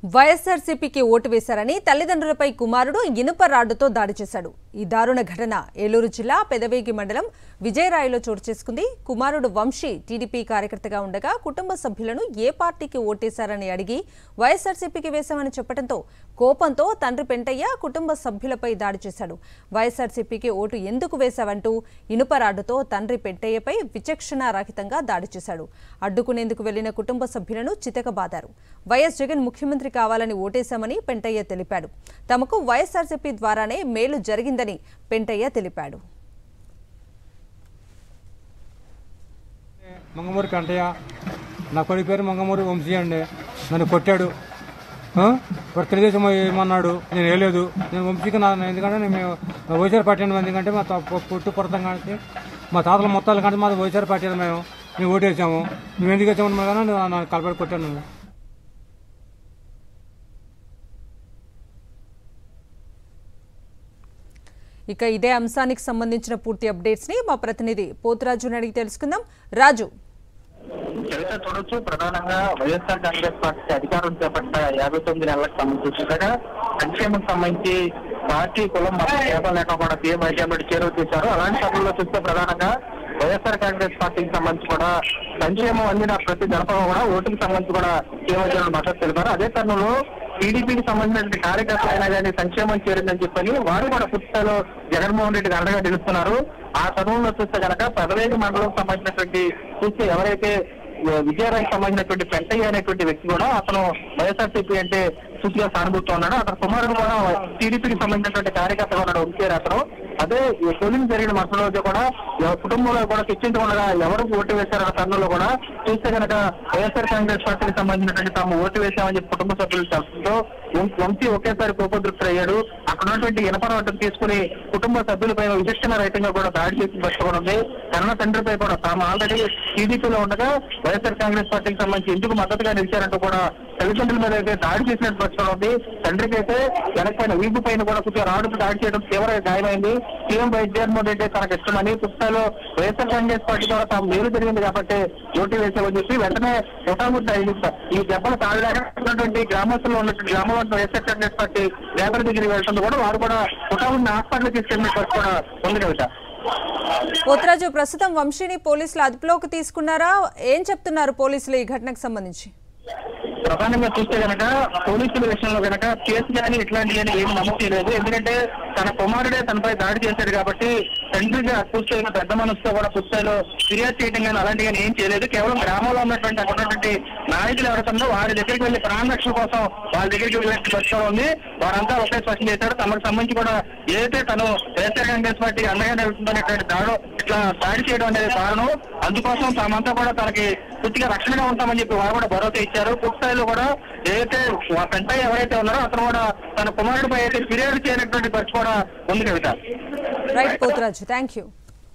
వైఎస్ఆర్సీపీకి ఓటు వేశారని తల్లిదండ్రులపై కుమారుడు ఇనుప రాడ్డుతో దాడి చేశాడు. ఈ దారుణ ఘటన ఏలూరు జిల్లా పెదవేగి మండలం విజయరాయిలో చోటు చేసుకుంది. కుమారుడు వంశీ టీడీపీ కార్యకర్తగా ఉండగా కుటుంబ సభ్యులను ఏ పార్టీకి ఓటేశారని అడిగి వైఎస్ఆర్సీపీకి వేశామని చెప్పడంతో కోపంతో తండ్రి పెంటయ్య కుటుంబ సభ్యులపై దాడి చేశాడు. వైఎస్ఆర్సీపీకి ఓటు ఎందుకు వేశావంటూ ఇనుప రాడ్డుతో తండ్రి పెంటయ్యపై విచక్షణారహితంగా దాడి చేశాడు. అడ్డుకునేందుకు వెళ్లిన కుటుంబ సభ్యులను చితకబాదారు. వైఎస్ జగన్ ముఖ్యమంత్రి కావాలని ఓటేశామని పెంటయ్య తెలిపాడు. తమకు వైఎస్ఆర్సీపీ ద్వారానే మేలు జరిగిందని పెంటయ్య తెలిపాడు. మంగమూరి కంటయ్య, నా కొడుకు పేరు మంగమూరి వంశీ అండి. నన్ను కొట్టాడు. తెలుగుదేశం ఏమన్నాడు, నేను వేయలేదు. నేను వంశీకి ఎందుకంటే నేను వైఎస్ఆర్ పార్టీ ఎందుకంటే మా పుట్టు పుడతాం కానీ మా తాతల మొత్తాలు కంటే మాది వైఎస్ఆర్ పార్టీ మేము ఓటేసాము. నువ్వు ఎందుకు వేసామని కానీ నన్ను కలపడి కొట్టాను. ఇక ఇదే అంశానికి సంబంధించిన పూర్తి అప్డేట్స్ ని మా ప్రతినిధి పోతురాజుని అడిగి తెలుసుకుందాం. రాజు, చరిత్ర చూడొచ్చు. ప్రధానంగా వైఎస్ఆర్ కాంగ్రెస్ పార్టీ అధికారం చేపట్ట 59 నెలలకు సంబంధించి సంక్షేమం సంబంధించి పార్టీ కులం మతం లేక కూడా సీఎం హైకమాండ్ చేరువ చేశారు. అలాంటి సమయంలో చూస్తే ప్రధానంగా వైఎస్ఆర్ కాంగ్రెస్ పార్టీకి సంబంధించి కూడా సంక్షేమం అందిన ప్రతి జనపద కూడా ఓటుకు సంబంధించి కూడా సీఎం హైకమాండ్ మద్దతు తెలిపారు. అదే తరుణంలో టీడీపీకి సంబంధించిన కార్యకర్తలు అయినా కానీ సంక్షేమం చేరిందని చెప్పని వారు కూడా పూర్తిస్థాయిలో జగన్మోహన్ రెడ్డికి అండగా నిలుస్తున్నారు. ఆ తరుణంలో చూస్తే కనుక పెదవేగి మండలం సంబంధించినటువంటి చూస్తే ఎవరైతే విజయరాయికి సంబంధించినటువంటి పెంటయ్య అనేటువంటి వ్యక్తి కూడా అతను వైఎస్ఆర్సీపీ అంటే పూర్తిగా సానుభూతితో ఉన్నాడు. అతను కుమారుడు కూడా టీడీపీకి సంబంధించినటువంటి కార్యకర్తగా ఉన్నాడు వంశీ అతను. అదే పోలింగ్ జరిగిన మరుసటి రోజు కూడా కుటుంబంలో కూడా చర్చించకుండా ఎవరు ఓటు వేశారన్న తరుణంలో కూడా చూస్తే కనుక వైఎస్ఆర్ కాంగ్రెస్ పార్టీకి సంబంధించినటువంటి తాము ఓటు వేశామని చెప్పి కుటుంబ సభ్యులు చెప్పడంతో వంశీ ఒకేసారి కోపదృష్టులయ్యాడు. అక్కడ ఉన్నటువంటి ఇనపరాటం తీసుకుని కుటుంబ సభ్యులపై విచక్షణ రహితంగా కూడా దాడి చేసి పట్టుకోవడం ఉంది. కన్న తండ్రిపై కూడా తాము ఆల్రెడీ టీడీపీలో ఉండగా వైఎస్ఆర్ కాంగ్రెస్ పార్టీకి సంబంధించి ఎందుకు మద్దతుగా నిలిచారంటూ కూడా తల్లిదండ్రుల మీద అయితే దాడి చేసినట్టు పట్టుకోవడం ఉంది. తండ్రికి అయితే వెనకపైన వీపు పైన కూడా కొద్దిగా రాడుకు దాడి చేయడం తీవ్రంగా గాయమైంది. సీఎం వైఎస్ జగన్మోహన్ రెడ్డి తనకు ఇష్టమని పుస్తకాలు వైఎస్ఆర్ కాంగ్రెస్ పార్టీ ద్వారా తాము మేలు జరిగింది కాబట్టి ఓటు వేసామని చెప్పి వెంటనే ముఠాముఠా ఈ దెబ్బలు తాగలేకపోయినటువంటి గ్రామస్తుల్లో ఉన్నటువంటి గ్రామంలో వైఎస్ఆర్ కాంగ్రెస్ పార్టీ నేతల దగ్గరికి వెళ్తుంది కూడా వారు కూడా ముఠాముఠి హాస్పిటల్ తీసుకెళ్లిన పరిస్థితి కూడా ఉంది కవిత. పోతురాజు, ప్రస్తుతం వంశీని పోలీసులు అదుపులోకి తీసుకున్నారా? ఏం చెప్తున్నారు పోలీసులు ఈ ఘటనకు సంబంధించి? ప్రధానంగా చూస్తే కనుక పోలీసుల విషయంలో కనుక కేసు కానీ ఇట్లాంటివి అని ఏమి నమోదు చేయలేదు. ఎందుకంటే తన కుమారుడే తనపై దాడి చేశాడు కాబట్టి తండ్రిగా చూస్తే పెద్ద మనసుతో కూడా పుస్తకాలు ఫిర్యాదు చేయడం కానీ అలాంటివి కానీ ఏం చేయలేదు. కేవలం గ్రామంలో ఉన్నటువంటి అక్కడ ఉన్నటువంటి నాయకులు ఎవరుతుందో వారి దగ్గరికి వెళ్లి ప్రాణరక్షణ కోసం వాళ్ళ దగ్గరికి వెళ్ళినట్టు పరిస్థితి ఉంది. వారంతా ఒకే స్పష్టం చేశారు. తమకు సంబంధించి కూడా ఏదైతే తను వైఎస్ఆర్ కాంగ్రెస్ పార్టీకి అండగా నిలుస్తుందనేటువంటి ఇట్లా దాడి చేయడం అనేది కారణం. అందుకోసం తామంతా కూడా తనకి పూర్తిగా రక్షణగా ఉంటామని చెప్పి వారు కూడా భరోసా ఇచ్చారు. పూర్తిస్థాయిలో కూడా ఏదైతే పెంటయ్య ఎవరైతే ఉన్నారో అతను కూడా తన కుమారుడిపై అయితే ఫిర్యాదు చేయనటువంటి పరిస్థితి కూడా ఉంది Kavitha. Right Poturaju, thank you.